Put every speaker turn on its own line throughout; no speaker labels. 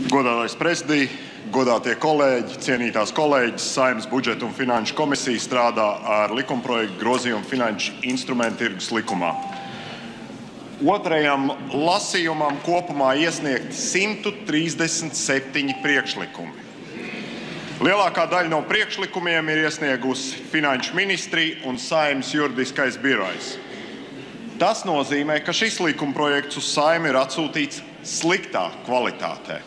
Godātais prezidij, godātie kolēģi, cienītās kolēģis, Saeimas budžeta un finanšu komisija strādā ar likumprojektu grozījumu finanšu instrumentu tirgus likumā. Otrajam lasījumam kopumā iesniegti 137 priekšlikumi. Lielākā daļa no priekšlikumiem ir iesniegusi Finanšu ministrija un Saeimas juridiskais birojs. Tas nozīmē, ka šis likumprojekts uz Saeimu ir atsūtīts sliktā kvalitātē.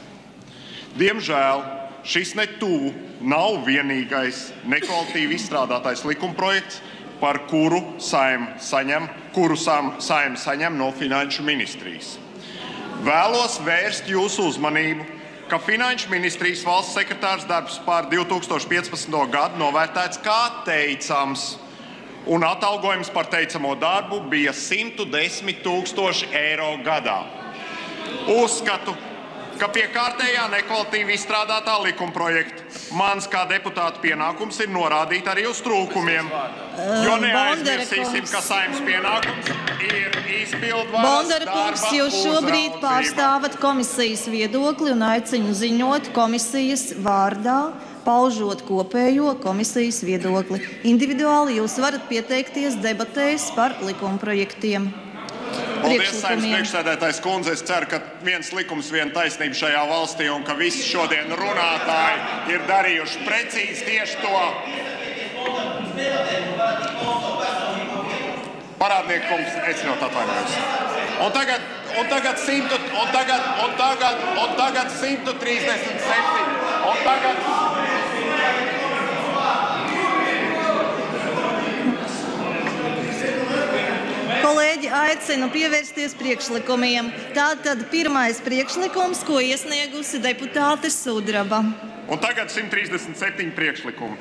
Diemžēl šis netuvu nav vienīgais nekvalitīvi izstrādātais likumprojekts, par kuru Saeima saņem no Finanšu ministrijas. Vēlos vērst jūsu uzmanību, ka Finanšu ministrijas valsts sekretārs darbs par 2015. gadu novērtēts kā teicams, un atalgojums par teicamo darbu bija 110 000 eiro gadā. Uzskatu, ka pie kārtējā nekvalitīvi izstrādātā likumprojekta mans kā deputāta pienākums ir norādīt arī uz trūkumiem, jo neaizmirsīsim, ka Saeimas pienākums ir izpildvaras
Bondara
darba
kungs, jūs šobrīd
uzraudzība.
pārstāvat komisijas viedokli un aicinu ziņot komisijas vārdā, paužot kopējo komisijas viedokli. Individuāli jūs varat pieteikties debatēs par likumprojektiem.
Paldies, Saeimas priekšsēdētājs kundze. Es ceru, ka viens likums, viena taisnība šajā valstī un ka visi šodien runātāji ir darījuši precīzi tieši to. Parādnieku kungs, es ļoti atvainojos. Un tagad 137.
Kolēģi, aicinu pievērsties priekšlikumiem. Tātad pirmais priekšlikums, ko iesniegusi deputāte Sudraba.
Un tagad 137 priekšlikumi.